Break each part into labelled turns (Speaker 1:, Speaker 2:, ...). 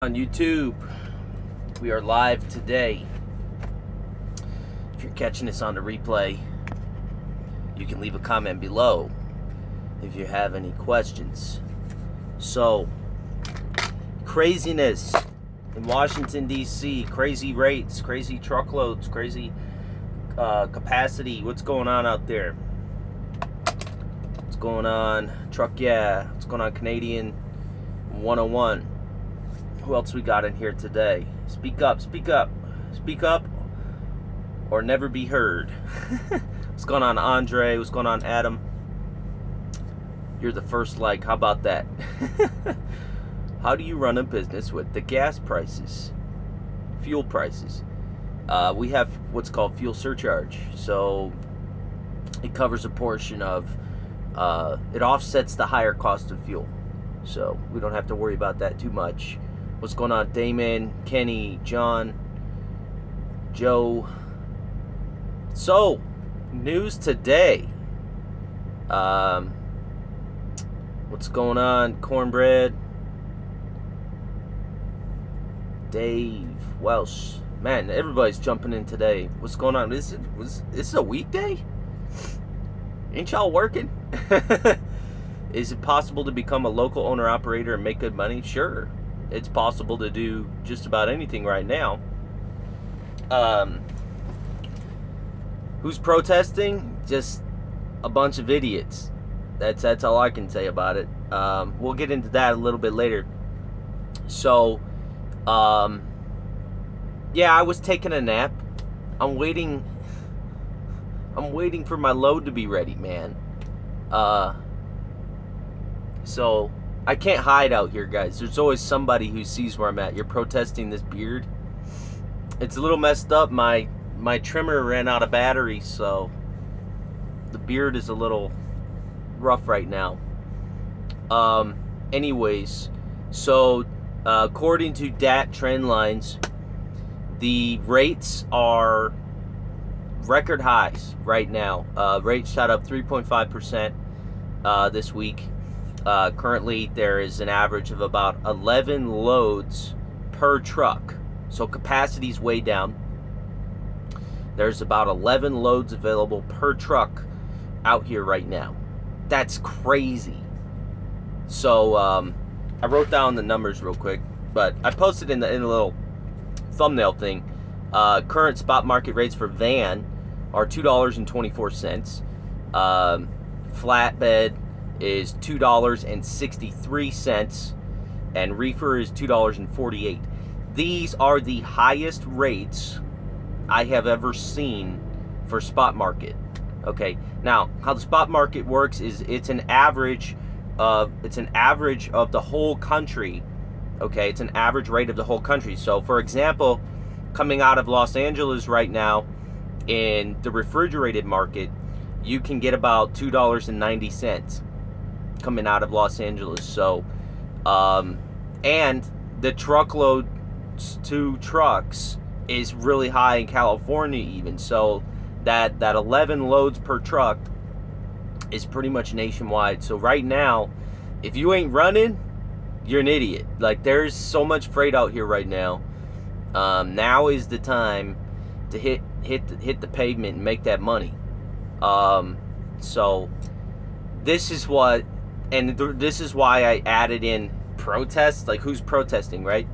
Speaker 1: On YouTube, we are live today. If you're catching this on the replay, you can leave a comment below if you have any questions. So, craziness in Washington D.C., crazy rates, crazy truckloads, crazy capacity. What's going on out there? What's going on? Truck yeah. What's going on, Canadian 101? Who else we got in here today? Speak up, speak up, speak up, or never be heard. What's going on, Andre? What's going on, Adam? You're the first like. How about that? How do you run a business with the gas prices, fuel prices? We have what's called fuel surcharge. So it covers a portion of, it offsets the higher cost of fuel. So we don't have to worry about that too much. What's going on, Damon, Kenny, John, Joe? So, news today. What's going on, Cornbread? Dave, Welsh. Man, everybody's jumping in today. What's going on? This is a weekday? Ain't y'all working? Is it possible to become a local owner-operator and make good money? Sure. It's possible to do just about anything right now. Who's protesting? Just a bunch of idiots. That's all I can say about it. We'll get into that a little bit later. So, yeah, I was taking a nap. I'm waiting for my load to be ready, man. So I can't hide out here, guys. There's always somebody who sees where I'm at. You're protesting this beard. It's a little messed up. My trimmer ran out of battery, so the beard is a little rough right now. Anyways, so according to DAT trend lines, the rates are record highs right now. Rates shot up 3.5% this week. Currently, there is an average of about 11 loads per truck. So capacity's way down. There's about 11 loads available per truck out here right now. That's crazy. So I wrote down the numbers real quick, but I posted in a little thumbnail thing. Current spot market rates for van are $2.24. Flatbed is $2.63, and reefer is $2.48. These are the highest rates I have ever seen for spot market. Okay, now how the spot market works is it's an average of the whole country. Okay, it's an average rate of the whole country. So for example, coming out of Los Angeles right now, in the refrigerated market, you can get about $2.90 coming out of Los Angeles. So and the truckload to trucks is really high in California even. So that 11 loads per truck is pretty much nationwide. So right now, if you ain't running, you're an idiot. Like, there's so much freight out here right now. Now is the time to hit the pavement and make that money. So this is what, and this is why I added in protests. Like, who's protesting, right?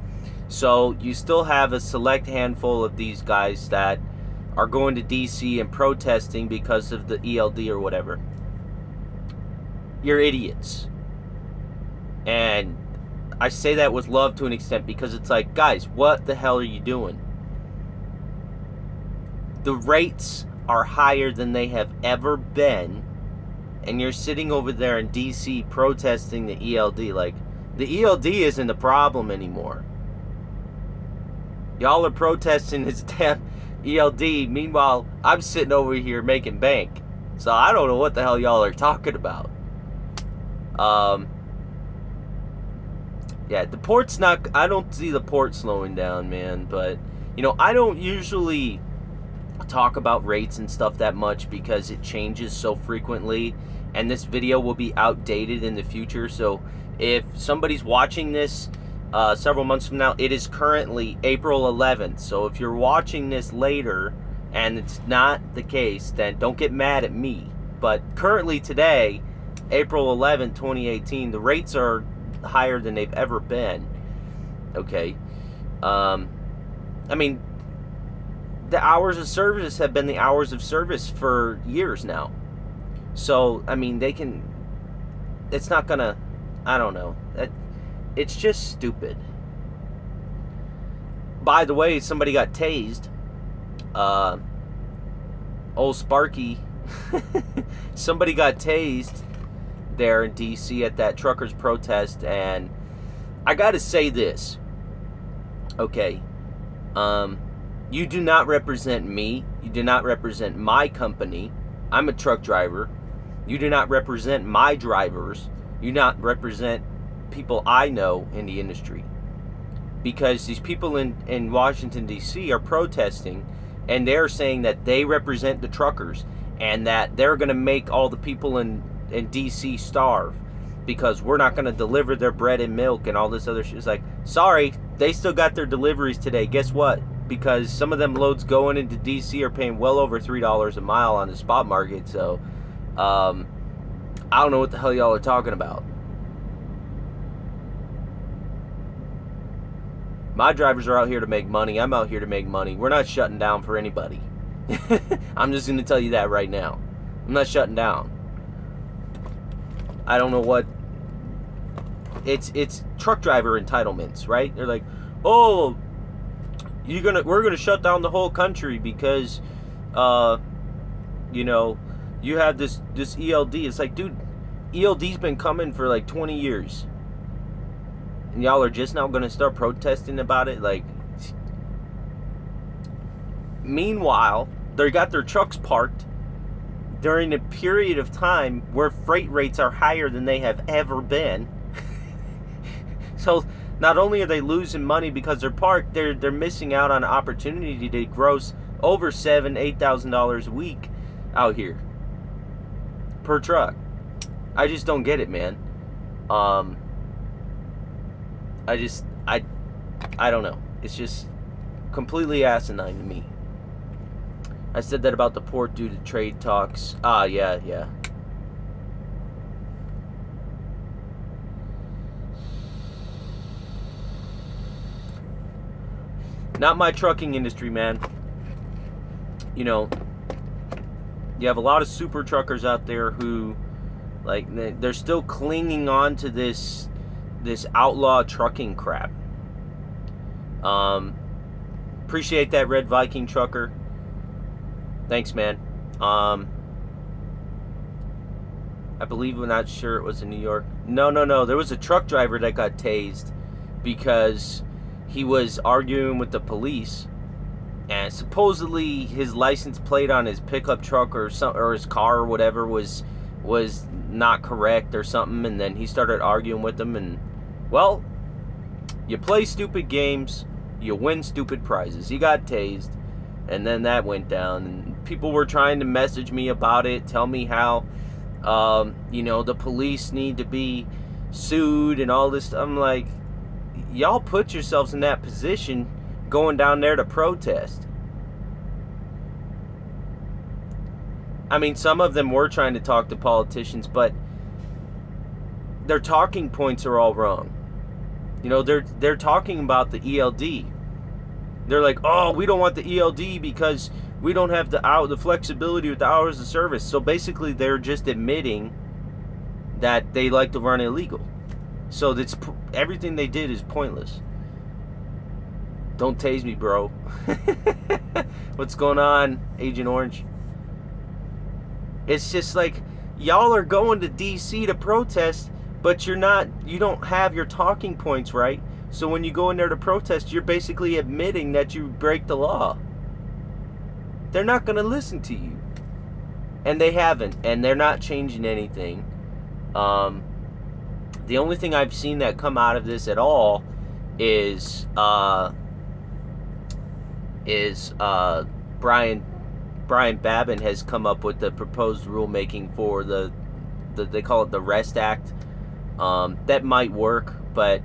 Speaker 1: So you still have a select handful of these guys that are going to DC and protesting because of the ELD or whatever. You're idiots. And I say that with love to an extent, because it's like, guys, what the hell are you doing? The rates are higher than they have ever been, and you're sitting over there in DC protesting the ELD. Like, the ELD isn't the problem anymore. Y'all are protesting this damn ELD. Meanwhile, I'm sitting over here making bank. So I don't know what the hell y'all are talking about. Yeah, the port's not, I don't see the port slowing down, man. But, you know, I don't usually talk about rates and stuff that much because it changes so frequently, and this video will be outdated in the future. So if somebody's watching this several months from now. It is currently April 11th. So if you're watching this later and it's not the case, then don't get mad at me. But currently today, April 11th, 2018, the rates are higher than they've ever been. Okay. I mean, the hours of service have been the hours of service for years now. So, I mean, they can... It's not gonna... I don't know. It's just stupid. By the way, somebody got tased. Old Sparky. Somebody got tased there in D.C. at that truckers protest. And I gotta say this. Okay. You do not represent me. You do not represent my company. I'm a truck driver. You do not represent my drivers. You do not represent people I know in the industry. Because these people in Washington, D.C. are protesting, and they're saying that they represent the truckers, and that they're going to make all the people in D.C. starve because we're not going to deliver their bread and milk and all this other shit. It's like, sorry, they still got their deliveries today. Guess what? Because some of them loads going into D.C. are paying well over $3 a mile on the spot market. So, I don't know what the hell y'all are talking about. My drivers are out here to make money. I'm out here to make money. We're not shutting down for anybody. I'm just going to tell you that right now. I'm not shutting down. I don't know what... It's truck driver entitlements, right? They're like, oh... we're gonna shut down the whole country because, you know, you have this ELD. It's like, dude, ELD's been coming for like 20 years, and y'all are just now gonna start protesting about it. Like, meanwhile, they got their trucks parked during a period of time where freight rates are higher than they have ever been. So. Not only are they losing money because they're parked, they're missing out on an opportunity to gross over $7,000-8,000 a week out here per truck. I just don't get it, man. I don't know. It's just completely asinine to me. I said that about the port due to trade talks. Yeah. Not my trucking industry, man. You know, you have a lot of super truckers out there who, like, they're still clinging on to this outlaw trucking crap. Appreciate that, Red Viking trucker. Thanks, man. I believe, I'm not sure it was in New York. No. There was a truck driver that got tased because he was arguing with the police, and supposedly his license plate on his pickup truck or his car or whatever was not correct or something, and then he started arguing with them, and, well, you play stupid games, you win stupid prizes. He got tased, and then that went down, and people were trying to message me about it, tell me how, you know, the police need to be sued and all this. I'm like, y'all put yourselves in that position going down there to protest. I mean, some of them were trying to talk to politicians, but their talking points are all wrong. You know, they're talking about the ELD. They're like, oh, we don't want the ELD because we don't have the flexibility with the hours of service. So basically, they're just admitting that they like to run illegal. So that's everything they did is pointless. Don't tase me, bro. What's going on, Agent Orange? It's just like, y'all are going to DC to protest, but you don't have your talking points right. So when you go in there to protest, you're basically admitting that you break the law. They're not going to listen to you. And they haven't, and they're not changing anything. The only thing I've seen that come out of this at all is Brian Babin has come up with the proposed rulemaking for they call it the Rest Act. That might work, but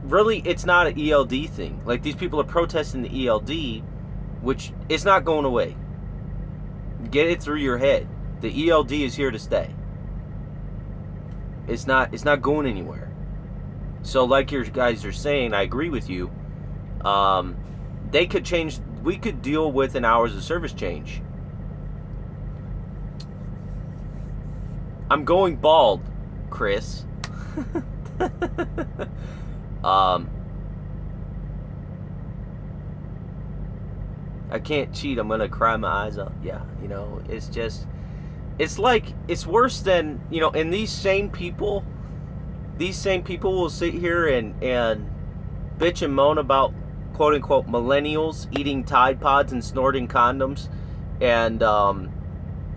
Speaker 1: really, it's not an ELD thing. Like, these people are protesting the ELD, which is not going away. Get it through your head. The ELD is here to stay. It's not going anywhere. So like your guys are saying, I agree with you. They could change. We could deal with an hours of service change. I'm going bald, Chris. I can't cheat. I'm gonna cry my eyes out. Yeah, you know, it's just, it's like, it's worse than, you know, and these same people will sit here and bitch and moan about quote unquote millennials eating Tide Pods and snorting condoms and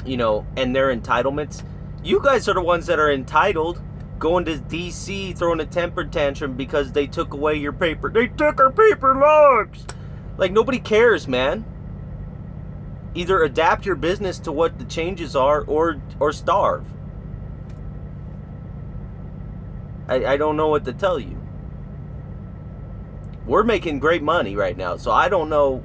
Speaker 1: you know, and their entitlements. You guys are the ones that are entitled, going to DC throwing a temper tantrum because they took away your paper. They took our paper logs. Like, nobody cares, man. Either adapt your business to what the changes are, or starve. I don't know what to tell you. We're making great money right now, so I don't know.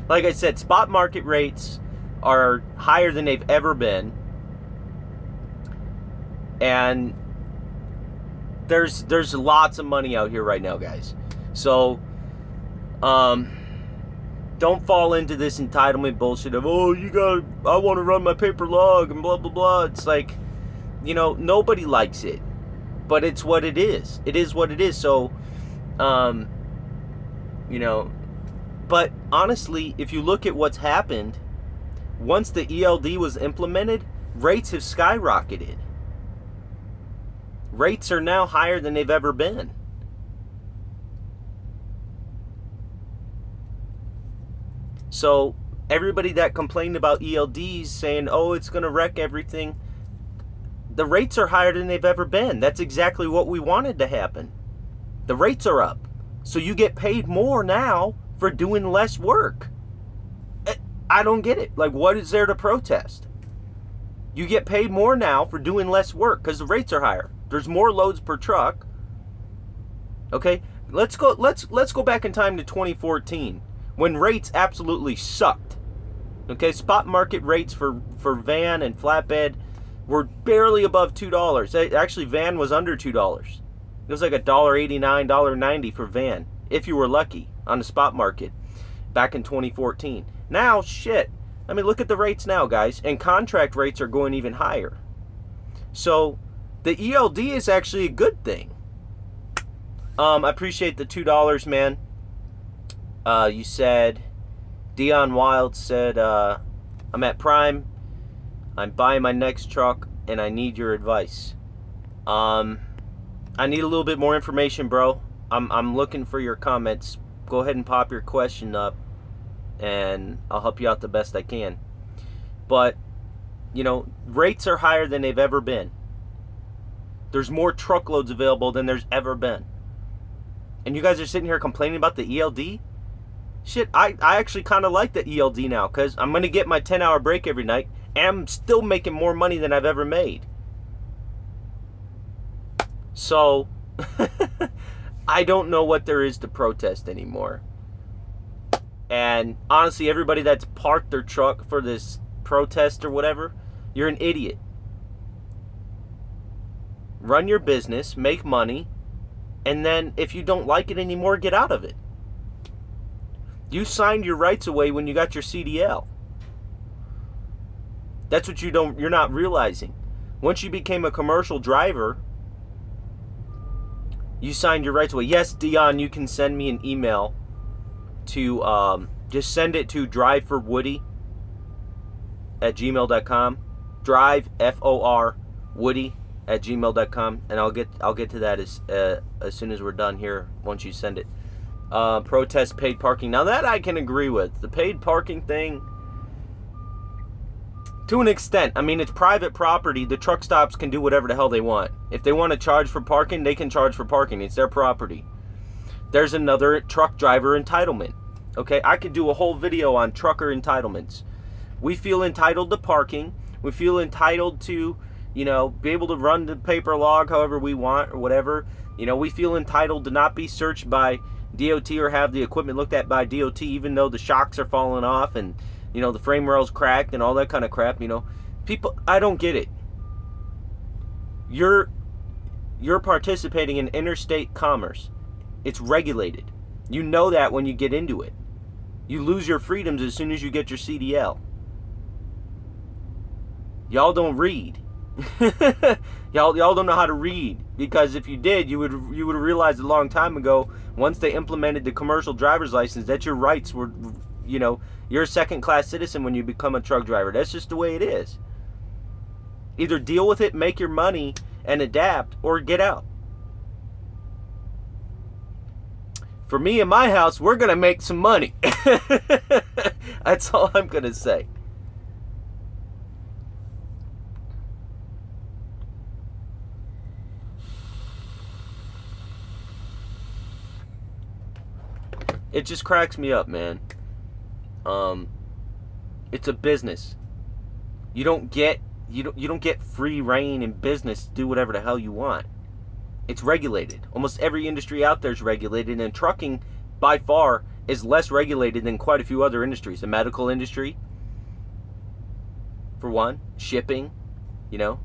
Speaker 1: Like I said, spot market rates are higher than they've ever been. And there's lots of money out here right now, guys. So don't fall into this entitlement bullshit of, oh, I want to run my paper log and blah blah blah. It's like, you know, nobody likes it, but it's what it is. It is what it is. So you know, but honestly, if you look at what's happened, once the ELD was implemented, rates have skyrocketed. Rates are now higher than they've ever been. So everybody that complained about ELDs saying, oh, it's going to wreck everything, the rates are higher than they've ever been. That's exactly what we wanted to happen. The rates are up. So you get paid more now for doing less work. I don't get it. Like, what is there to protest? You get paid more now for doing less work because the rates are higher. There's more loads per truck. Okay, let's go back in time to 2014 when rates absolutely sucked. Okay, spot market rates for van and flatbed were barely above $2. Actually, van was under $2. It was like $1.89, $1.90 for van, if you were lucky, on the spot market back in 2014. Now, shit. I mean, look at the rates now, guys. And contract rates are going even higher. So the ELD is actually a good thing. I appreciate the $2, man. You said, Dion Wild said, I'm at Prime. I'm buying my next truck, and I need your advice. I need a little bit more information, bro. I'm looking for your comments. Go ahead and pop your question up, and I'll help you out the best I can. But, you know, rates are higher than they've ever been. There's more truckloads available than there's ever been. And you guys are sitting here complaining about the ELD? Shit, I actually kind of like the ELD now, because I'm going to get my 10-hour break every night, and I'm still making more money than I've ever made. So, I don't know what there is to protest anymore. And honestly, everybody that's parked their truck for this protest or whatever, you're an idiot. Run your business, make money, and then if you don't like it anymore, get out of it. You signed your rights away when you got your CDL. That's what you're not realizing. Once you became a commercial driver, you signed your rights away. Yes, Dion, you can send me an email to, just send it to driveforwoody@gmail.com. Drive, F-O-R, Woody@gmail.com, and I'll get to that as soon as we're done here. Once you send it, protest paid parking. Now that I can agree with. The paid parking thing, to an extent. I mean, it's private property. The truck stops can do whatever the hell they want. If they want to charge for parking, they can charge for parking. It's their property. There's another truck driver entitlement. Okay, I could do a whole video on trucker entitlements. We feel entitled to parking. We feel entitled to, you know, be able to run the paper log however we want or whatever. You know, we feel entitled to not be searched by DOT or have the equipment looked at by DOT, even though the shocks are falling off and, you know, the frame rail's cracked and all that kind of crap. You know, people, I don't get it. You're participating in interstate commerce. It's regulated. You know that when you get into it. You lose your freedoms as soon as you get your CDL. Y'all don't read. y'all don't know how to read, because if you did, you would have realized a long time ago, once they implemented the commercial driver's license, that your rights were, you know, you're a second-class citizen when you become a truck driver. That's just the way it is. Either deal with it, make your money, and adapt, or get out. For me and my house, we're gonna make some money. That's all I'm gonna say. It just cracks me up, man. It's a business. You don't get free reign in business to do whatever the hell you want. It's regulated. Almost every industry out there is regulated, and trucking, by far, is less regulated than quite a few other industries. The medical industry, for one, shipping, you know.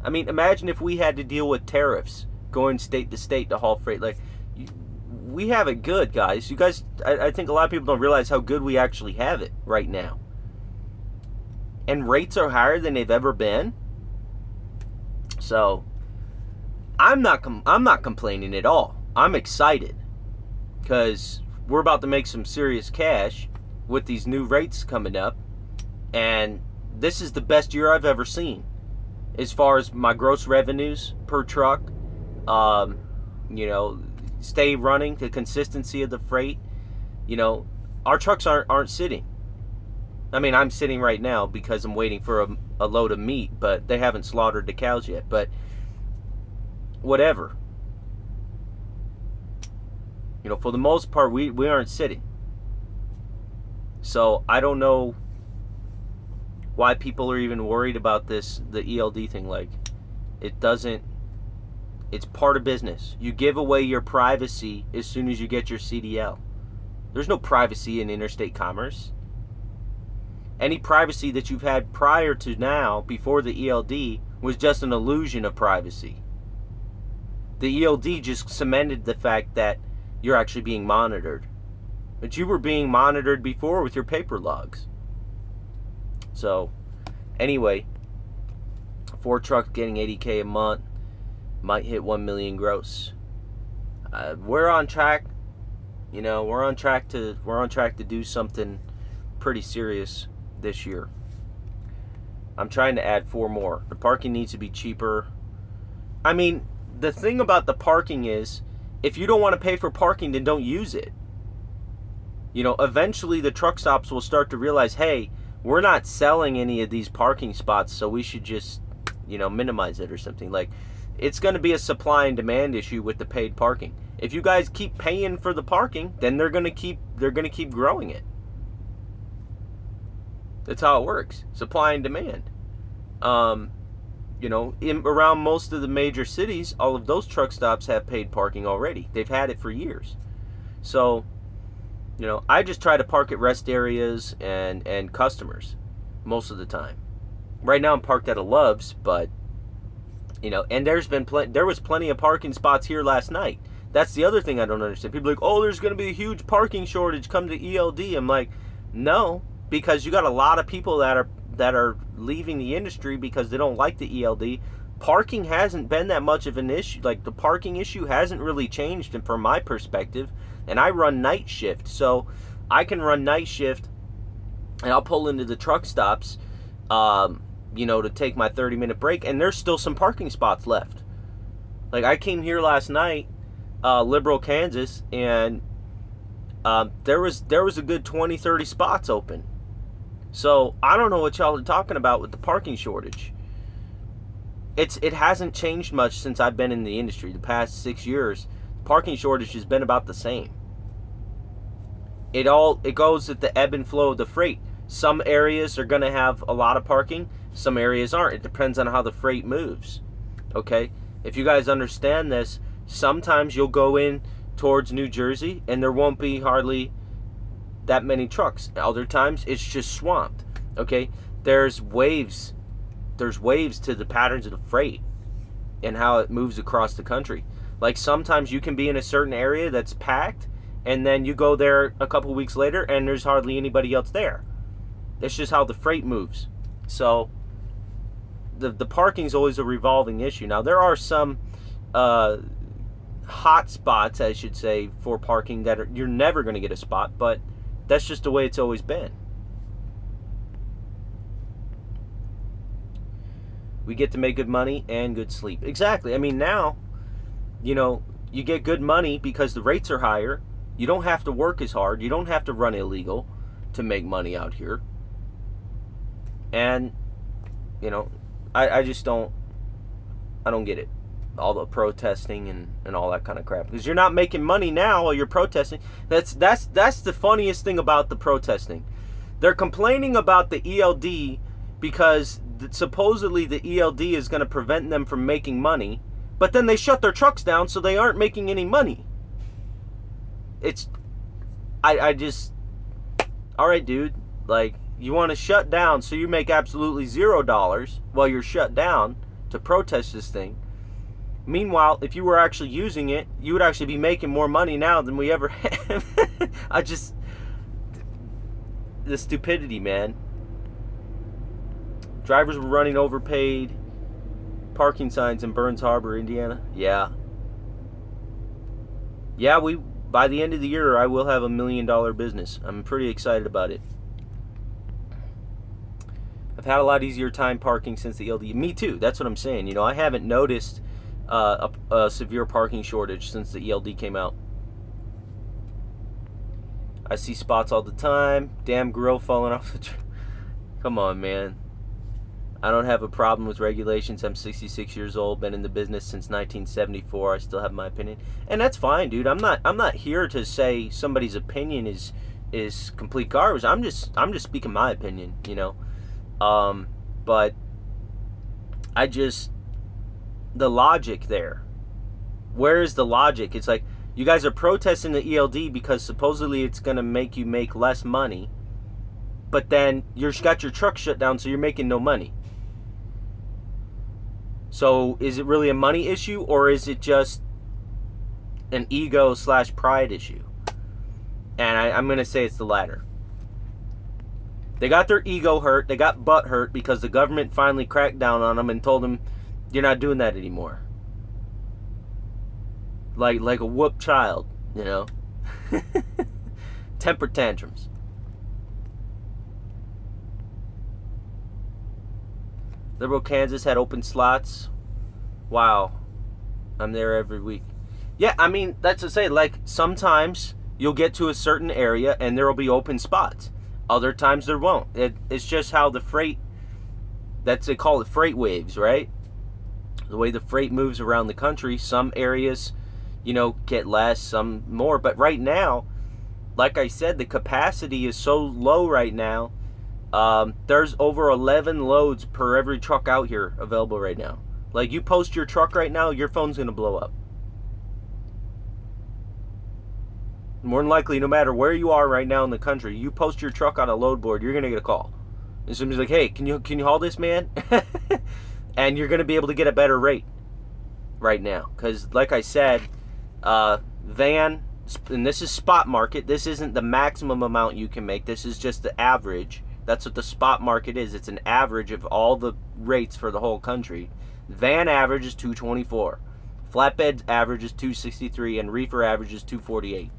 Speaker 1: I mean, imagine if we had to deal with tariffs going state to state to haul freight. Like, we have it good, guys. You guys, I think a lot of people don't realize how good we actually have it right now. And rates are higher than they've ever been. So, I'm not complaining at all. I'm excited because we're about to make some serious cash with these new rates coming up, and this is the best year I've ever seen as far as my gross revenues per truck. You know, stay running, the consistency of the freight. You know, our trucks aren't sitting. I mean, I'm sitting right now because I'm waiting for a load of meat, but they haven't slaughtered the cows yet. But whatever. You know, for the most part, we aren't sitting. So I don't know why people are even worried about this, the ELD thing. Like, it doesn't, it's part of business. You give away your privacy as soon as you get your CDL. There's no privacy in interstate commerce. Any privacy that you've had prior to now, before the ELD, was just an illusion of privacy. The ELD just cemented the fact that you're actually being monitored. But you were being monitored before with your paper logs. So, anyway, Ford trucks getting $80K a month, might hit 1 million gross. We're on track. You know, we're on track to do something pretty serious this year. I'm trying to add 4 more. The parking needs to be cheaper. I mean, the thing about the parking is, if you don't want to pay for parking, then don't use it. You know, eventually the truck stops will start to realize, hey, we're not selling any of these parking spots, so we should just, you know, minimize it or something. Like, it's going to be a supply and demand issue with the paid parking. If you guys keep paying for the parking, then they're going to keep growing it. That's how it works. Supply and demand. You know, around most of the major cities, all of those truck stops have paid parking already. They've had it for years. So, you know, I just try to park at rest areas and customers most of the time. Right now I'm parked at a Love's, but, you know, and there was plenty of parking spots here last night. That's the other thing I don't understand. People are like, oh, there's going to be a huge parking shortage come to ELD. I'm like, no, because you got a lot of people that are leaving the industry because they don't like the ELD. Parking hasn't been that much of an issue. Like, the parking issue hasn't really changed from my perspective. And I run night shift, so I can run night shift and I'll pull into the truck stops, you know, to take my 30-minute break, and there's still some parking spots left. Like, I came here last night, Liberal, Kansas, and there was a good 20-30 spots open. So I don't know what y'all are talking about with the parking shortage. It hasn't changed much since I've been in the industry. The past 6 years, the parking shortage has been about the same. It goes at the ebb and flow of the freight. Some areas are going to have a lot of parking, some areas aren't. It depends on how the freight moves. Okay? If you guys understand this, sometimes you'll go in towards New Jersey and there won't be hardly that many trucks. Other times it's just swamped. Okay, there's waves to the patterns of the freight and how it moves across the country. Like sometimes you can be in a certain area that's packed, and then you go there a couple weeks later and there's hardly anybody else there. That's just how the freight moves. So the parking is always a revolving issue. Now there are some hot spots, I should say, for parking that you're never going to get a spot, but that's just the way it's always been. We get to make good money and good sleep. Exactly. I mean, now, you know, you get good money because the rates are higher. You don't have to work as hard. You don't have to run illegal to make money out here. And, you know, I just don't get it. All the protesting and all that kind of crap. Because you're not making money now while you're protesting. That's the funniest thing about the protesting. They're complaining about the ELD because supposedly the ELD is going to prevent them from making money. But then they shut their trucks down so they aren't making any money. I just... Alright, dude. Like, you want to shut down so you make absolutely $0 while you're shut down to protest this thing. Meanwhile, if you were actually using it, you would actually be making more money now than we ever have. The stupidity, man. Drivers were running overpaid parking signs in Burns Harbor, Indiana. Yeah. Yeah, by the end of the year, I will have $1 million business. I'm pretty excited about it. I've had a lot easier time parking since the LD. Me too. That's what I'm saying. You know, I haven't noticed a severe parking shortage since the ELD came out. I see spots all the time. Damn grill falling off the tree. Come on, man. I don't have a problem with regulations. I'm 66 years old, been in the business since 1974. I still have my opinion, and that's fine, dude. I'm not here to say somebody's opinion is complete garbage. I'm just speaking my opinion, you know. But the logic there. Where is the logic? It's like you guys are protesting the ELD because supposedly it's going to make you make less money, but then you've got your truck shut down, so you're making no money. So is it really a money issue, or is it just an ego/pride issue? And I'm going to say it's the latter. They got their ego hurt. They got butt hurt because the government finally cracked down on them and told them, you're not doing that anymore. Like a whooped child, you know. Temper tantrums. Liberal Kansas had open slots. Wow. I'm there every week. Yeah, I mean, that's to say, like, sometimes you'll get to a certain area and there will be open spots. Other times there won't. It's just how the freight, they call it freight waves, right? The way the freight moves around the country. Some areas, you know, get less, some more. But right now, like I said, the capacity is so low right now. There's over 11 loads per every truck out here available right now. Like, you post your truck right now, your phone's going to blow up. More than likely, no matter where you are right now in the country, you post your truck on a load board, you're going to get a call. And somebody's like, hey, can you haul this, man? And you're going to be able to get a better rate right now. Because, like I said, van, and this is spot market. This isn't the maximum amount you can make. This is just the average. That's what the spot market is. It's an average of all the rates for the whole country. Van average is $224. Flatbed average is $263. And reefer average is $248.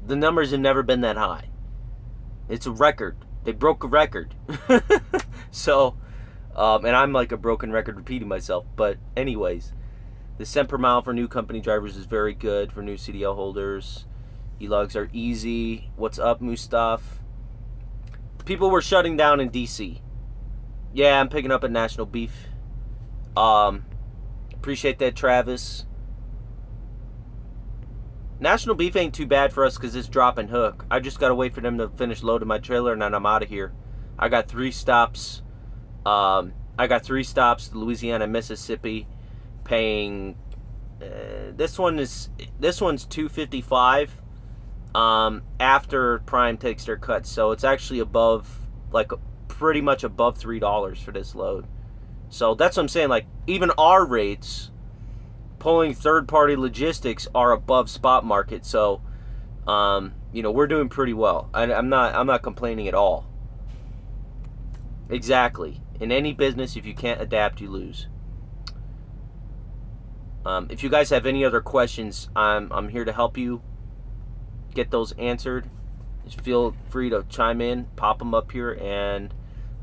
Speaker 1: The numbers have never been that high. It's a record. They broke a record. So, and I'm like a broken record repeating myself. But anyways, the cent per mile for new company drivers is very good for new CDL holders. E-logs are easy. What's up, Mustaf? People were shutting down in DC. Yeah, I'm picking up at National Beef. Appreciate that, Travis. National Beef ain't too bad for us because it's drop and hook. I just got to wait for them to finish loading my trailer and then I'm out of here. I got 3 stops I got 3 stops: Louisiana, Mississippi, paying. This one's $255 after Prime takes their cut, so it's actually above, like, pretty much above $3 for this load. So that's what I'm saying. Like, even our rates, pulling third-party logistics, are above spot market. So, you know, we're doing pretty well. I'm not complaining at all. Exactly. In any business, if you can't adapt, you lose. If you guys have any other questions, I'm here to help you get those answered. Just feel free to chime in, pop them up here, and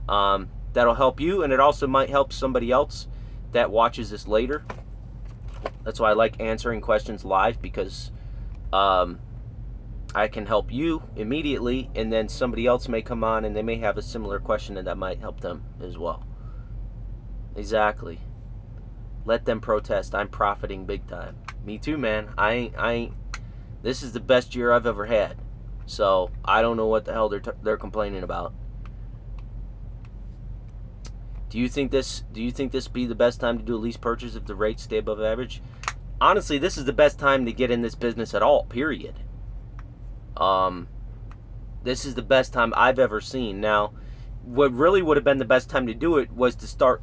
Speaker 1: that'll help you, and it also might help somebody else that watches this later. That's why I like answering questions live, because I can help you immediately, and then somebody else may come on and they may have a similar question, and that might help them as well. Exactly. Let them protest. I'm profiting big time. Me too, man. I ain't. This is the best year I've ever had. So I don't know what the hell they're complaining about. Do you think this be the best time to do a lease purchase if the rates stay above average? Honestly, this is the best time to get in this business at all, period. This is the best time I've ever seen. Now, what really would have been the best time to do it was to start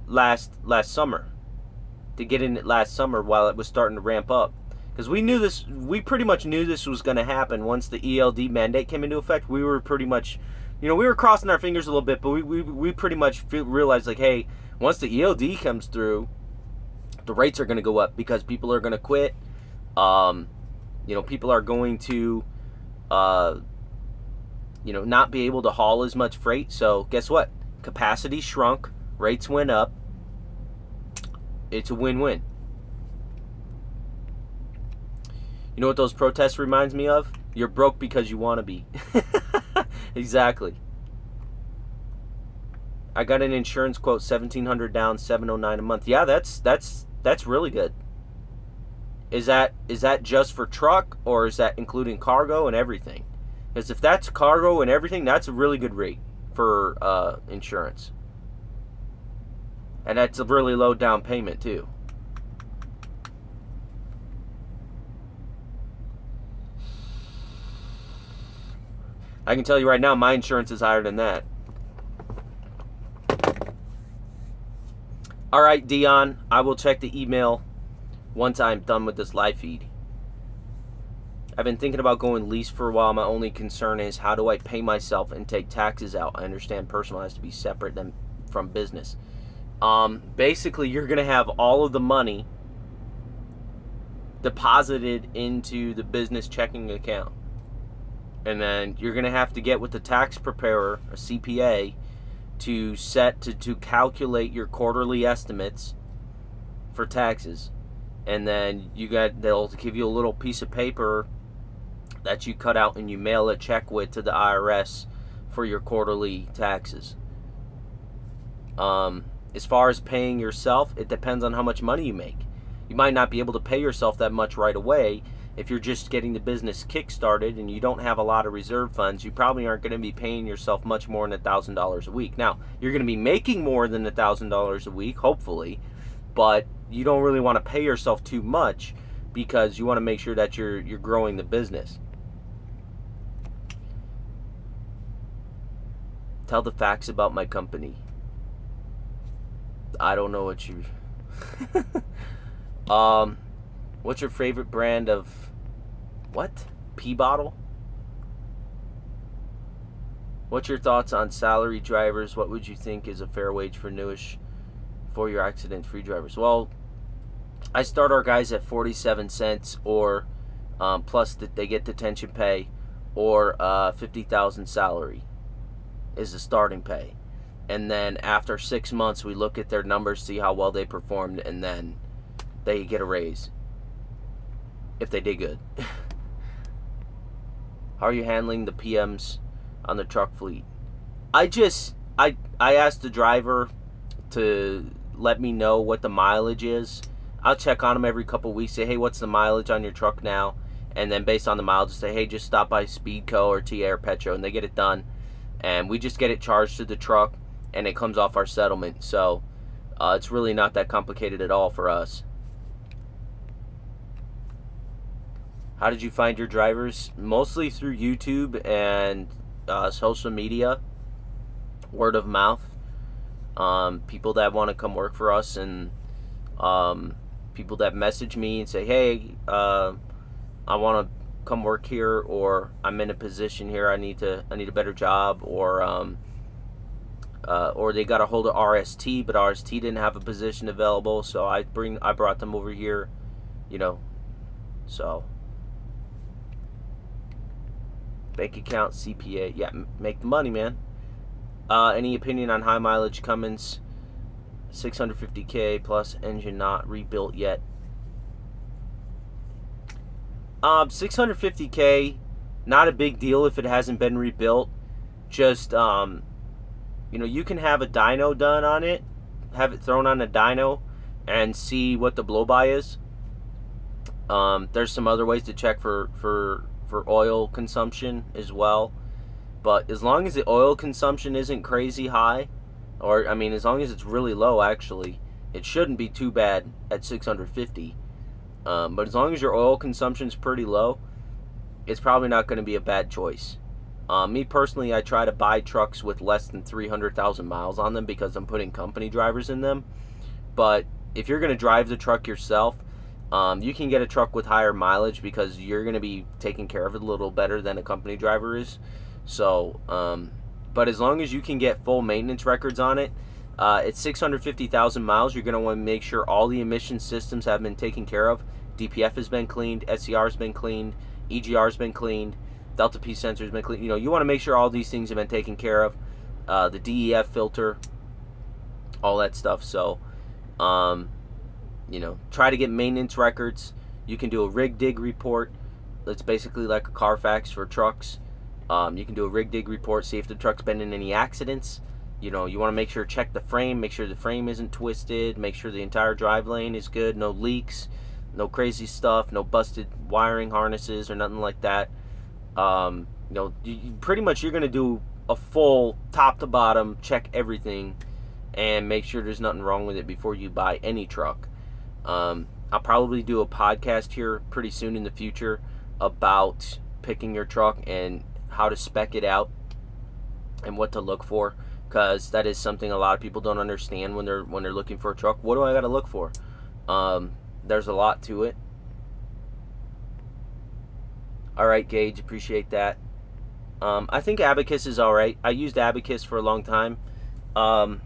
Speaker 1: last summer. To get in it last summer while it was starting to ramp up. Because we pretty much knew this was going to happen once the ELD mandate came into effect. We were pretty much, you know, we were crossing our fingers a little bit, but we pretty much realized, like, hey, once the ELD comes through, the rates are going to go up because people are going to quit. You know, people are going to, you know, not be able to haul as much freight. So guess what? Capacity shrunk, rates went up. It's a win-win. You know what those protests reminds me of? You're broke because you want to be. Exactly. I got an insurance quote, $1,700 down, $709 a month. Yeah, that's really good. Is that just for truck, or is that including cargo and everything? Because if that's cargo and everything, that's a really good rate for insurance. And that's a really low down payment too. I can tell you right now, my insurance is higher than that. All right, Dion, I will check the email once I'm done with this live feed. I've been thinking about going lease for a while. My only concern is, how do I pay myself and take taxes out? I understand personal has to be separate from business. Basically, you're going to have all of the money deposited into the business checking account. And then you're going to have to get with the tax preparer, a CPA, to calculate your quarterly estimates for taxes. And then they'll give you a little piece of paper that you cut out and you mail a check with to the IRS for your quarterly taxes. As far as paying yourself, it depends on how much money you make. You might not be able to pay yourself that much right away. If you're just getting the business kick-started and you don't have a lot of reserve funds, you probably aren't going to be paying yourself much more than $1,000 a week. Now, you're going to be making more than $1,000 a week, hopefully, but you don't really want to pay yourself too much because you want to make sure that you're growing the business. Tell the facts about my company. I don't know what you... What's your favorite brand of... What? Pee bottle? What's your thoughts on salary drivers? What would you think is a fair wage for newish for your accident-free drivers? Well, I start our guys at 47 cents, or plus that they get detention pay, or 50,000 salary is the starting pay. And then after 6 months, we look at their numbers, see how well they performed, and then they get a raise if they did good. How are you handling the PMs on the truck fleet? I asked the driver to let me know what the mileage is. I'll check on them every couple weeks, say, hey, what's the mileage on your truck now? And then based on the mileage, say, hey, just stop by Speedco or TA or Petro, and they get it done. And we just get it charged to the truck. and it comes off our settlement. So it's really not that complicated at all for us. How did you find your drivers? Mostly through YouTube and social media, word of mouth. People that want to come work for us, and people that message me and say, hey, I want to come work here, or I'm in a position here, I need a better job, or they got a hold of RST, but RST didn't have a position available, so I brought them over here, you know. So bank account, CPA, yeah, make the money, man. Any opinion on high mileage Cummins 650K plus engine not rebuilt yet? 650K, not a big deal if it hasn't been rebuilt. Just you know, you can have a dyno done on it, have it thrown on a dyno, and see what the blow by is. There's some other ways to check for oil consumption as well. But as long as the oil consumption isn't crazy high, or I mean, as long as it's really low, actually, it shouldn't be too bad at 650. But as long as your oil consumption is pretty low, it's probably not going to be a bad choice. Me personally, I try to buy trucks with less than 300,000 miles on them because I'm putting company drivers in them. But if you're going to drive the truck yourself, you can get a truck with higher mileage because you're going to be taking care of it a little better than a company driver is. So, but as long as you can get full maintenance records on it, at 650,000 miles, you're going to want to make sure all the emission systems have been taken care of. DPF has been cleaned, SCR has been cleaned, EGR has been cleaned, Delta P sensor has been cleaned. You know, you want to make sure all these things have been taken care of. The DEF filter, all that stuff. So, you know, try to get maintenance records. You can do a rig dig report. That's basically like a Carfax for trucks. You can do a rig dig report, see if the truck's been in any accidents. You know, you want to make sure, check the frame, make sure the frame isn't twisted, make sure the entire drive lane is good, no leaks, no crazy stuff, no busted wiring harnesses or nothing like that. You know, pretty much you're going to do a full top to bottom, check everything, and make sure there's nothing wrong with it before you buy any truck. I'll probably do a podcast here pretty soon in the future about picking your truck and how to spec it out and what to look for, because that is something a lot of people don't understand when they're looking for a truck. What do I got to look for? There's a lot to it. All right, Gage, appreciate that. I think Abacus is all right. I used Abacus for a long time. I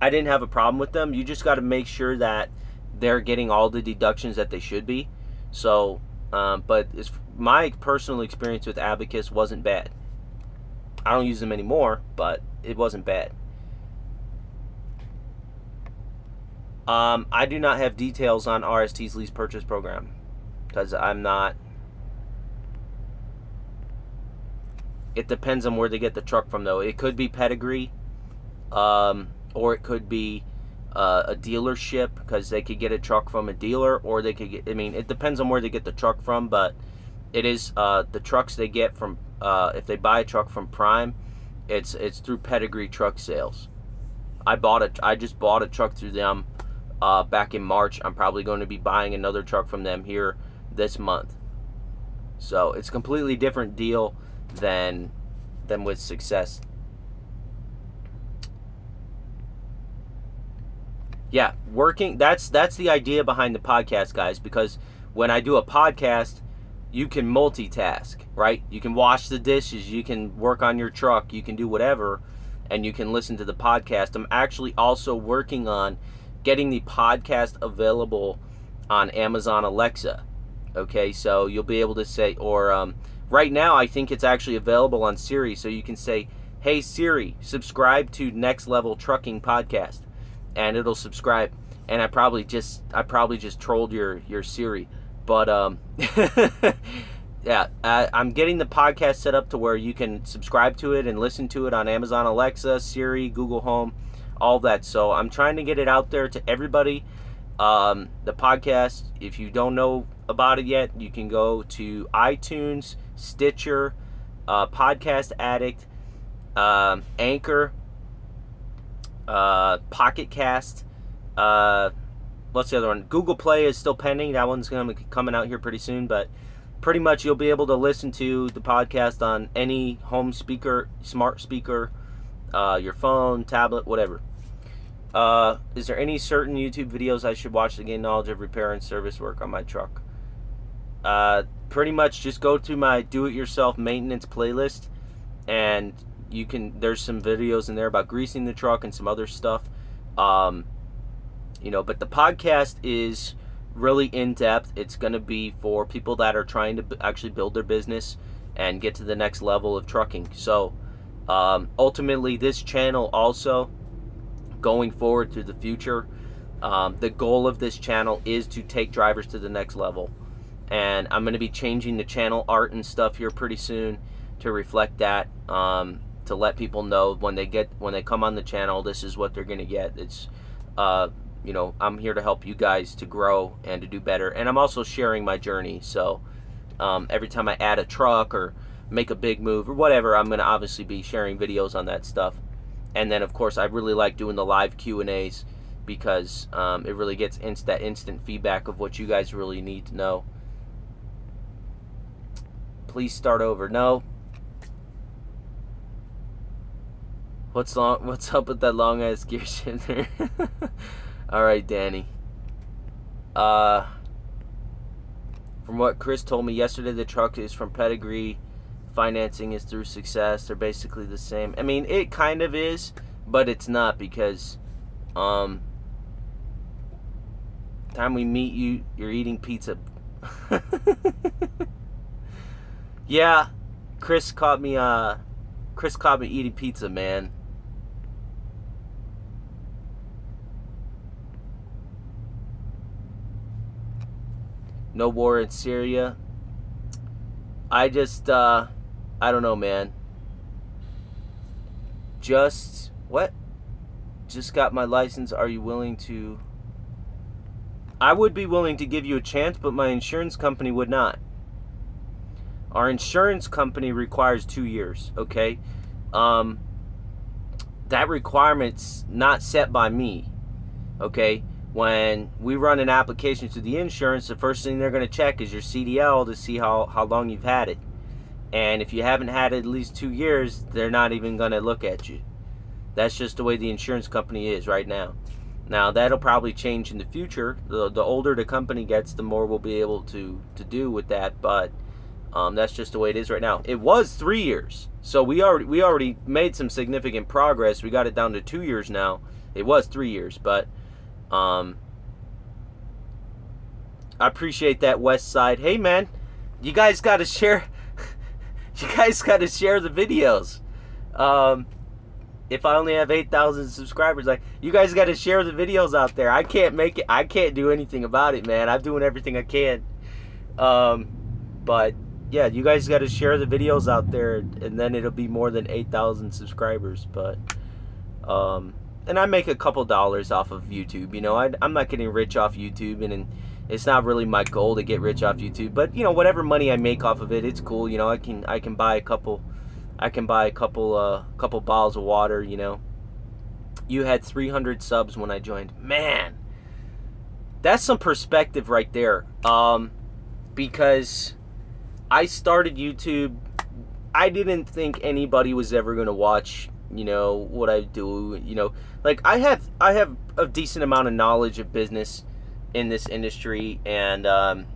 Speaker 1: didn't have a problem with them. You just got to make sure that they're getting all the deductions that they should be. So, but my personal experience with Abacus wasn't bad. I don't use them anymore, but it wasn't bad. I do not have details on RST's lease purchase program because I'm not. It depends on where they get the truck from, though. It could be pedigree, or it could be a dealership because they could get a truck from a dealer, or they could get. I mean, it depends on where they get the truck from, but it is the trucks they get from. If they buy a truck from Prime, it's through pedigree truck sales. I just bought a truck through them back in March. I'm probably going to be buying another truck from them here this month. So it's a completely different deal than with Success. Yeah, that's the idea behind the podcast, guys, because when I do a podcast, you can multitask, right? You can wash the dishes, you can work on your truck, you can do whatever, and you can listen to the podcast. I'm actually also working on getting the podcast available on Amazon Alexa. Okay, so you'll be able to say, or right now I think it's actually available on Siri, so you can say, hey Siri, subscribe to Next Level Trucking Podcast, and it'll subscribe. And I probably just trolled your Siri, but yeah, I'm getting the podcast set up to where you can subscribe to it and listen to it on Amazon Alexa, Siri, Google Home, all that. So I'm trying to get it out there to everybody. The podcast, if you don't know about it yet, you can go to iTunes, Stitcher, Podcast Addict, Anchor, Pocket Cast. What's the other one? Google Play is still pending. That one's going to be coming out here pretty soon, but pretty much you'll be able to listen to the podcast on any home speaker, smart speaker, your phone, tablet, whatever. Is there any certain YouTube videos I should watch to gain knowledge of repair and service work on my truck? Pretty much just go to my do-it-yourself maintenance playlist, and you can, there's some videos in there about greasing the truck and some other stuff. You know, but the podcast is really in-depth. It's going to be for people that are trying to actually build their business and get to the next level of trucking. So ultimately, this channel also, going forward to the future, the goal of this channel is to take drivers to the next level. And I'm going to be changing the channel art and stuff here pretty soon to reflect that, to let people know when they come on the channel, this is what they're going to get. It's you know, I'm here to help you guys to grow and to do better, and I'm also sharing my journey. So every time I add a truck or make a big move or whatever, I'm going to obviously be sharing videos on that stuff. And then of course I really like doing the live Q&As, because it really gets that instant feedback of what you guys really need to know. Please start over. No. What's up with that long ass gear shifter? All right, Danny. From what Chris told me yesterday, the truck is from Pedigree. Financing is through Success. They're basically the same. I mean, it kind of is, but it's not, because time we meet you, you're eating pizza. Yeah, Chris caught me eating pizza, man. No war in Syria. I just, I don't know, man. Just got my license. Are you willing to? I would be willing to give you a chance, but my insurance company would not. Our insurance company requires 2 years, okay? That requirement's not set by me, okay? When we run an application to the insurance, the first thing they're going to check is your CDL to see how long you've had it. And if you haven't had it at least 2 years, they're not even going to look at you. That's just the way the insurance company is right now. Now, that'll probably change in the future. The older the company gets, the more we'll be able to do with that, but that's just the way it is right now. It was 3 years, so we already made some significant progress. We got it down to 2 years now. It was 3 years, but I appreciate that, West Side. Hey, man, you guys got to share. You guys got to share the videos. If I only have 8,000 subscribers, like, you guys got to share the videos out there. I can't make it. I can't do anything about it, man. I'm doing everything I can. But yeah, you guys got to share the videos out there, and then it'll be more than 8,000 subscribers. But and I make a couple dollars off of YouTube. You know, I'm not getting rich off YouTube, and it's not really my goal to get rich off YouTube. But you know, whatever money I make off of it, it's cool. You know, I can buy a couple. I can buy a couple bottles of water. You know, you had 300 subs when I joined. Man, that's some perspective right there. Because I started YouTube, I didn't think anybody was ever gonna watch, you know, what I do. You know, like I have a decent amount of knowledge of business in this industry, and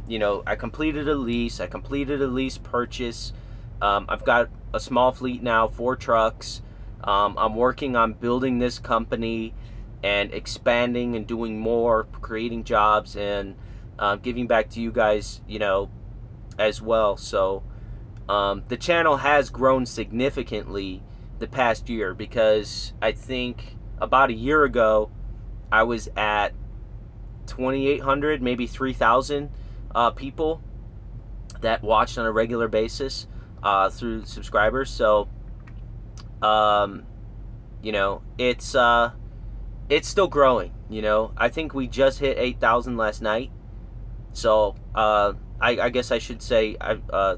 Speaker 1: you know, I completed a lease purchase. I've got a small fleet now, 4 trucks. I'm working on building this company and expanding and doing more, creating jobs, and giving back to you guys, you know, as well. So the channel has grown significantly the past year, because I think about a year ago I was at 2,800, maybe 3,000 people that watched on a regular basis through subscribers. So you know, it's still growing. You know, I think we just hit 8,000 last night. So I guess I should say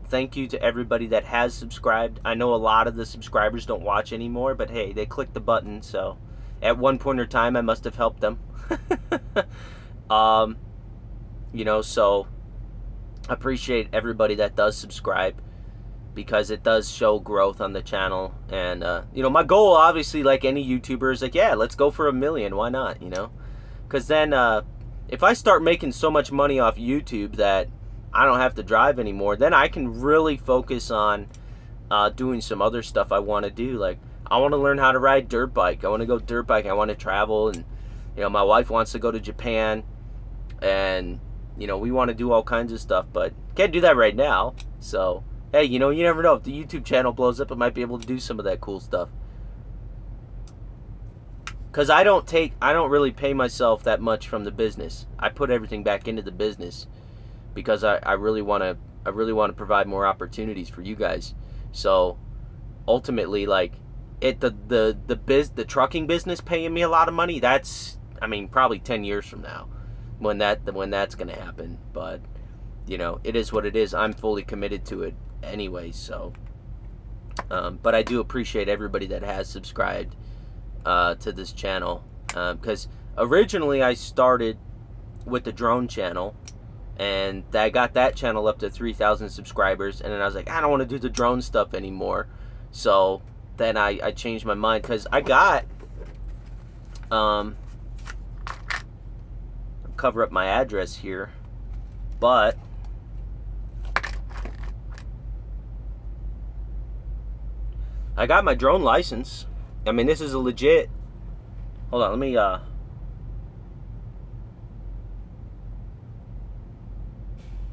Speaker 1: thank you to everybody that has subscribed. I know a lot of the subscribers don't watch anymore, but hey, they clicked the button, so, at one point in time I must have helped them. You know, so I appreciate everybody that does subscribe, because it does show growth on the channel. And you know, my goal, obviously, like any YouTuber, is like, yeah, let's go for 1 million. Why not? You know, because then if I start making so much money off YouTube that I don't have to drive anymore, then I can really focus on doing some other stuff I want to do. Like, I want to learn how to ride dirt bike. I want to go dirt bike. I want to travel. And, you know, my wife wants to go to Japan. And, you know, we want to do all kinds of stuff. But can't do that right now. So, hey, you know, you never know. If the YouTube channel blows up, I might be able to do some of that cool stuff. Because I don't really pay myself that much from the business. I put everything back into the business because I really want to provide more opportunities for you guys. So ultimately, like, the trucking business paying me a lot of money, that's, I mean, probably 10 years from now when that's gonna happen. But, you know, it is what it is. I'm fully committed to it anyway. So but I do appreciate everybody that has subscribed to this channel, because originally I started with the drone channel, and I got that channel up to 3,000 subscribers, and then I was like, I don't want to do the drone stuff anymore. So then I changed my mind, because I got cover up my address here, but I got my drone license. I mean, this is a legit, hold on, let me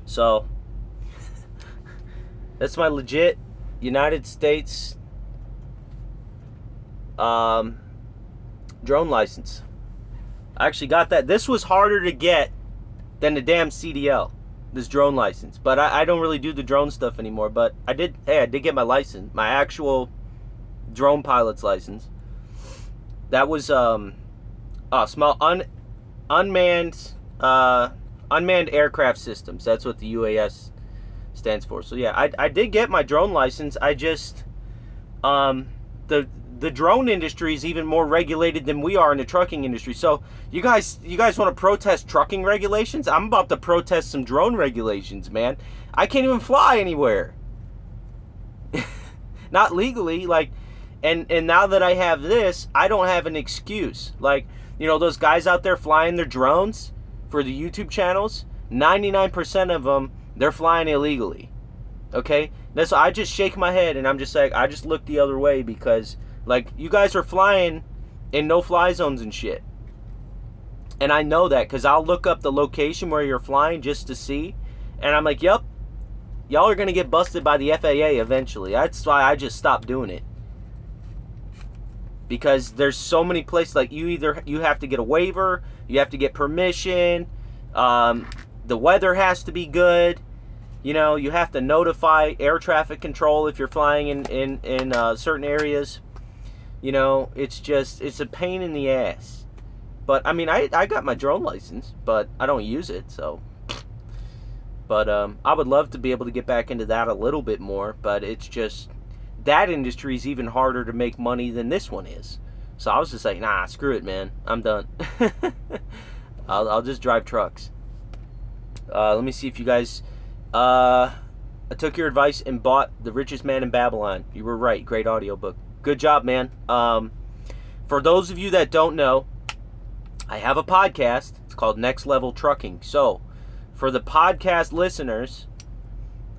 Speaker 1: so that's my legit United States drone license. I actually got that. This was harder to get than the damn CDL, this drone license. But I don't really do the drone stuff anymore. But I did get my license, my actual drone pilot's license. That was small unmanned aircraft systems. That's what the UAS stands for. So yeah, I did get my drone license. I just the drone industry is even more regulated than we are in the trucking industry. So you guys want to protest trucking regulations? I'm about to protest some drone regulations, man. I can't even fly anywhere. Not legally, like, and now that I have this, I don't have an excuse. Like, you know, those guys out there flying their drones for the YouTube channels, 99% of them, they're flying illegally. Okay? That's why I just shake my head and I'm just like, I just look the other way, because, like, you guys are flying in no-fly zones and shit. And I know that, because I'll look up the location where you're flying just to see. And I'm like, yep, y'all are going to get busted by the FAA eventually. That's why I just stopped doing it. Because there's so many places, like, you have to get a waiver, you have to get permission, the weather has to be good, you know, you have to notify air traffic control if you're flying in certain areas. You know, it's a pain in the ass. But I mean, I got my drone license, but I don't use it, so. But I would love to be able to get back into that a little bit more, but it's just, that industry is even harder to make money than this one is. So I was just like, nah, screw it, man. I'm done. I'll just drive trucks. Let me see if you guys... I took your advice and bought The Richest Man in Babylon. You were right. Great audiobook. Good job, man. For those of you that don't know, I have a podcast. It's called Next Level Trucking. So, for the podcast listeners,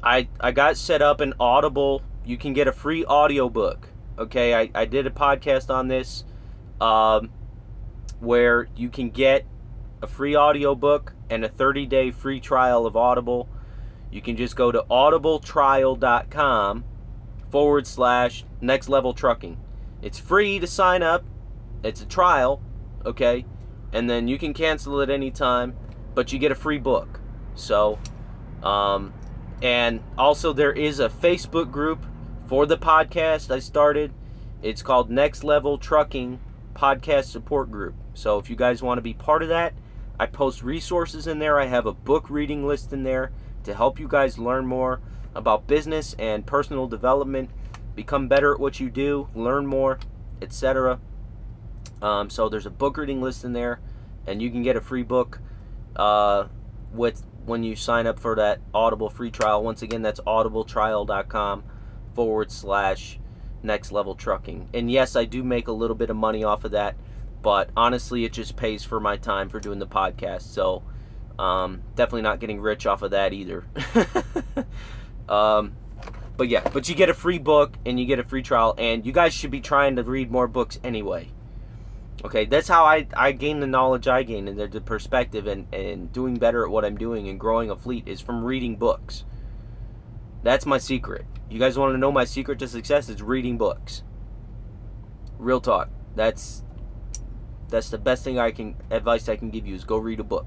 Speaker 1: I got set up an Audible. You can get a free audiobook. Okay, I did a podcast on this where you can get a free audiobook and a 30-day free trial of Audible. You can just go to audibletrial.com/Next Level Trucking. It's free to sign up. It's a trial, okay? And then you can cancel it anytime, but you get a free book. So, and also there is a Facebook group for the podcast I started. It's called Next Level Trucking Podcast Support Group. So if you guys want to be part of that, I post resources in there. I have a book reading list in there to help you guys learn more about business and personal development, become better at what you do, learn more, etc. So there's a book reading list in there, and you can get a free book when you sign up for that Audible free trial. Once again, that's audibletrial.com/Next Level Trucking. And yes, I do make a little bit of money off of that, but honestly, it just pays for my time for doing the podcast. So definitely not getting rich off of that either. But yeah, but you get a free book and you get a free trial, and you guys should be trying to read more books anyway. Okay, that's how I gain the knowledge I gain, and the perspective, and doing better at what I'm doing and growing a fleet is from reading books. That's my secret. You guys want to know my secret to success? It's reading books. Real talk. That's the best thing advice I can give you is go read a book.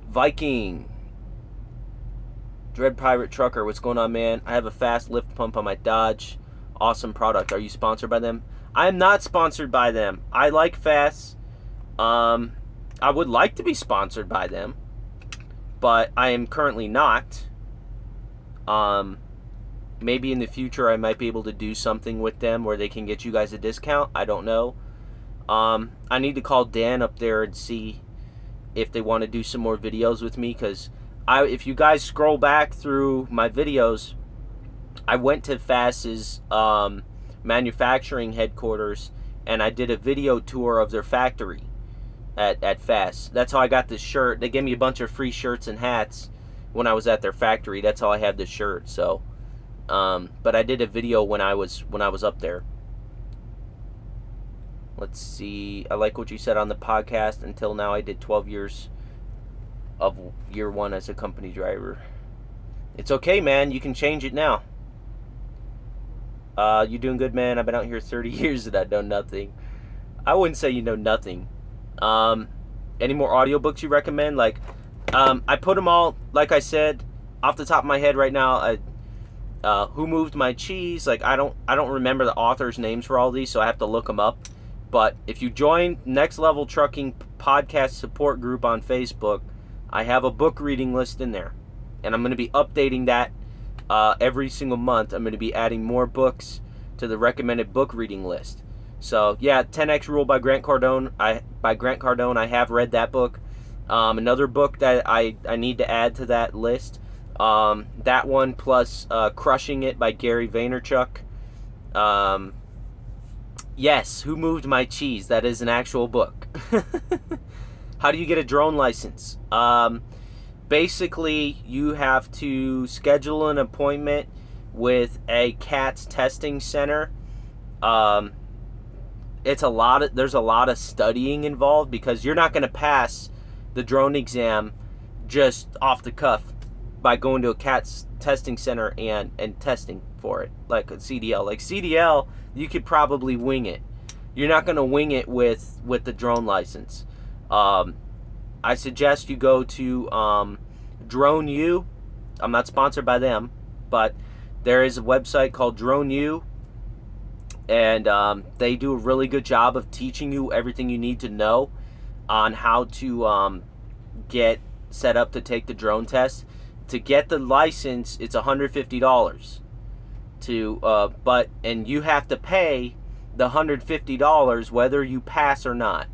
Speaker 1: Viking. Dread Pirate Trucker, what's going on, man? I have a fast lift pump on my Dodge. Awesome product. Are you sponsored by them? I am not sponsored by them. I like Fast. I would like to be sponsored by them, but I am currently not. Maybe in the future I might be able to do something with them where they can get you guys a discount. I don't know. I need to call Dan up there and see if they want to do some more videos with me, because if you guys scroll back through my videos, I went to Fast's manufacturing headquarters, and I did a video tour of their factory at Fast. That's how I got this shirt. They gave me a bunch of free shirts and hats when I was at their factory. That's how I have this shirt. So, but I did a video when I was up there. Let's see. I like what you said on the podcast. Until now, I did 12 years of year one as a company driver. It's okay, man. You can change it now. You doing good, man? I've been out here 30 years and I know nothing. I wouldn't say you know nothing. Any more audiobooks you recommend? Like, I put them all, like I said, off the top of my head right now. Who Moved My Cheese? Like, I don't remember the authors' names for all these, so I have to look them up. But if you join Next Level Trucking Podcast Support Group on Facebook, I have a book reading list in there. And I'm going to be updating that every single month. I'm going to be adding more books to the recommended book reading list. So yeah, 10X Rule by Grant Cardone. I have read that book. Another book that I need to add to that list. That one plus Crushing It by Gary Vaynerchuk. Yes, Who Moved My Cheese? That is an actual book. How do you get a drone license? Basically, you have to schedule an appointment with a CATS testing center. There's a lot of studying involved, because you're not going to pass the drone exam just off the cuff by going to a CATS testing center and testing for it, like a CDL. Like CDL, you could probably wing it. You're not going to wing it with the drone license. I suggest you go to Drone U. I'm not sponsored by them, but there is a website called Drone U, and they do a really good job of teaching you everything you need to know on how to get set up to take the drone test. To get the license, it's $150. And you have to pay the $150 whether you pass or not.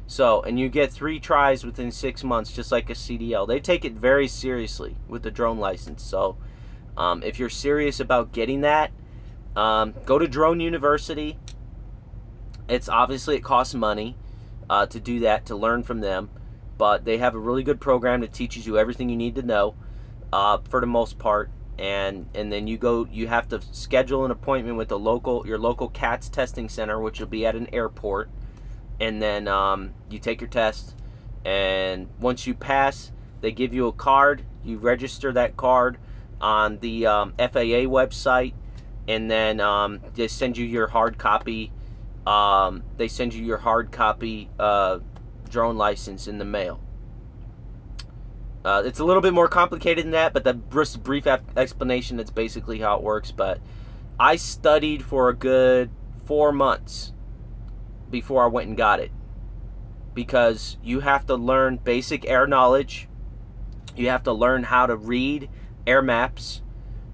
Speaker 1: So, and you get 3 tries within 6 months, just like a CDL. They take it very seriously with the drone license. So, if you're serious about getting that, go to Drone University. It costs money to do that, to learn from them, but they have a really good program that teaches you everything you need to know for the most part. And then you have to schedule an appointment with your local CATS testing center, which will be at an airport. And then you take your test, and once you pass, they give you a card. You register that card on the FAA website, and then they send you your hard copy. They send you your hard copy drone license in the mail. It's a little bit more complicated than that, but the brief explanation, that's basically how it works. But I studied for a good 4 months before I went and got it, because you have to learn basic air knowledge. You have to learn how to read air maps.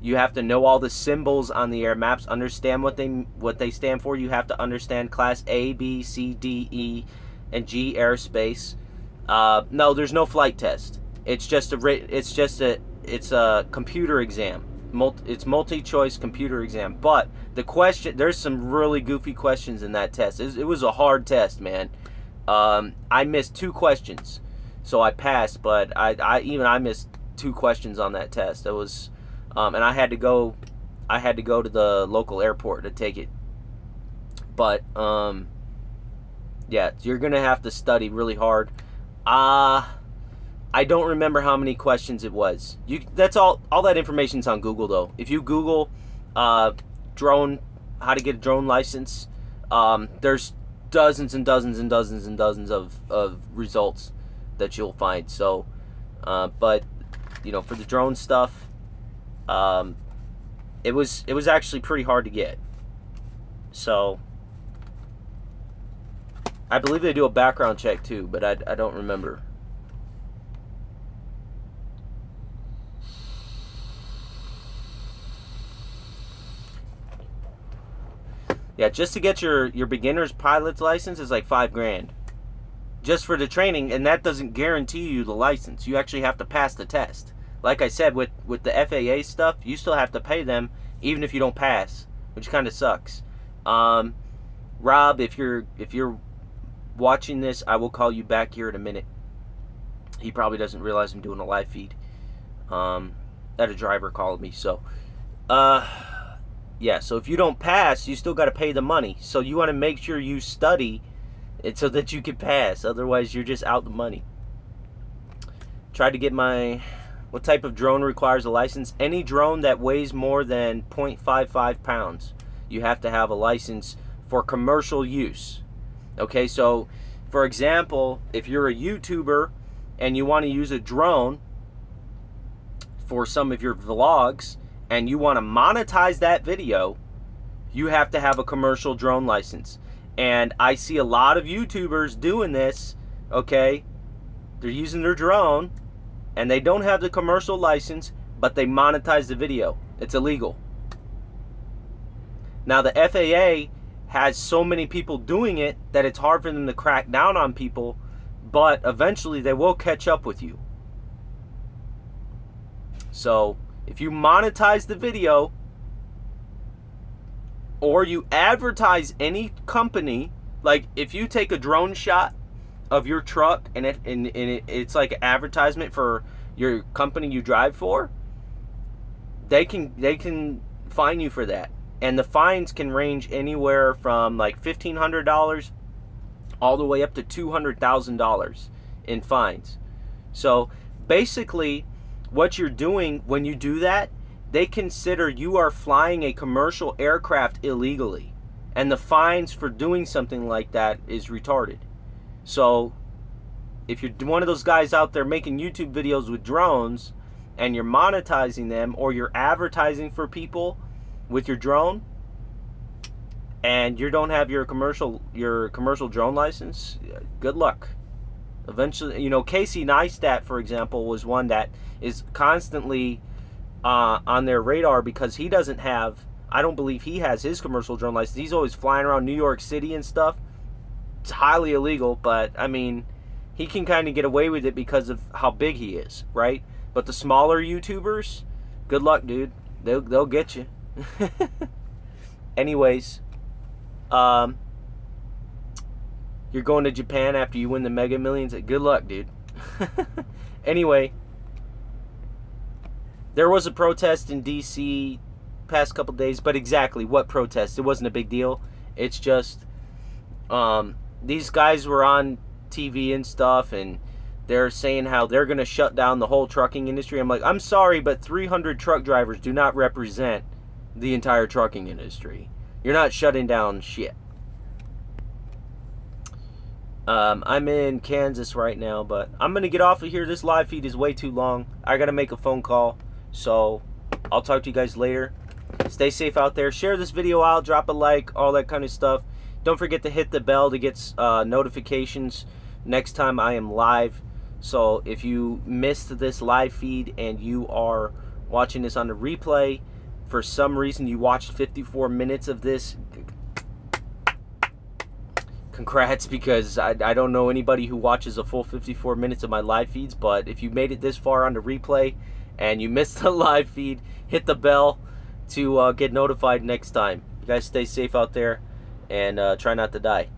Speaker 1: You have to know all the symbols on the air maps, understand what they stand for. You have to understand class A, B, C, D, E, and G airspace. No, there's no flight test. It's a computer exam. It's multi-choice computer exam. But there's some really goofy questions in that test. It was a hard test, man. I missed 2 questions, so I passed. But I missed 2 questions on that test. It was, and I had to go to the local airport to take it. But yeah, you're gonna have to study really hard. I don't remember how many questions it was. That's all that information's on Google, though. If you Google drone, how to get a drone license, there's dozens and dozens and dozens and dozens of results that you'll find. So, but you know, for the drone stuff, it was actually pretty hard to get. So, I believe they do a background check too, but I don't remember. Yeah, just to get your beginner's pilot's license is like $5 grand. Just for the training, and that doesn't guarantee you the license. You actually have to pass the test. Like I said, with the FAA stuff, you still have to pay them even if you don't pass, which kind of sucks. Rob, if you're watching this, I will call you back here in a minute. He probably doesn't realize I'm doing a live feed. That a driver called me, so yeah, so if you don't pass, you still got to pay the money. So you want to make sure you study it so that you can pass. Otherwise, you're just out the money. Tried to get what type of drone requires a license? Any drone that weighs more than 0.55 pounds. You have to have a license for commercial use. Okay, so for example, if you're a YouTuber and you want to use a drone for some of your vlogs, and you want to monetize that video, you have to have a commercial drone license. And I see a lot of YouTubers doing this, okay? They're using their drone, and they don't have the commercial license, but they monetize the video. It's illegal. Now, the FAA has so many people doing it that it's hard for them to crack down on people, but eventually they will catch up with you. So, if you monetize the video, or you advertise any company, like if you take a drone shot of your truck and it's like an advertisement for your company you drive for, they can fine you for that. And the fines can range anywhere from like $1,500 all the way up to $200,000 in fines. So basically, what you're doing when you do that, they consider you are flying a commercial aircraft illegally. And the fines for doing something like that is retarded. So if you're one of those guys out there making YouTube videos with drones and you're monetizing them, or you're advertising for people with your drone and you don't have your commercial drone license, good luck. Eventually, you know, Casey Neistat, for example, was one that is constantly on their radar because he doesn't have, I don't believe he has his commercial drone license. He's always flying around New York City and stuff. It's highly illegal, but I mean, he can kind of get away with it because of how big he is, right? But the smaller YouTubers, good luck, dude. They'll get you. Anyways, you're going to Japan after you win the Mega Millions. Good luck, dude. Anyway, there was a protest in D.C. past couple days, but exactly what protest? It wasn't a big deal. It's just these guys were on TV and stuff, and they're saying how they're going to shut down the whole trucking industry. I'm like, I'm sorry, but 300 truck drivers do not represent the entire trucking industry. You're not shutting down shit. I'm in Kansas right now, but I'm going to get off of here. This live feed is way too long. I got to make a phone call, so I'll talk to you guys later. Stay safe out there. Share this video out. Drop a like, all that kind of stuff. Don't forget to hit the bell to get notifications next time I am live. So if you missed this live feed and you are watching this on the replay, for some reason you watched 54 minutes of this, congrats, because I don't know anybody who watches a full 54 minutes of my live feeds. But if you made it this far on the replay and you missed the live feed, hit the bell to get notified next time. You guys stay safe out there and try not to die.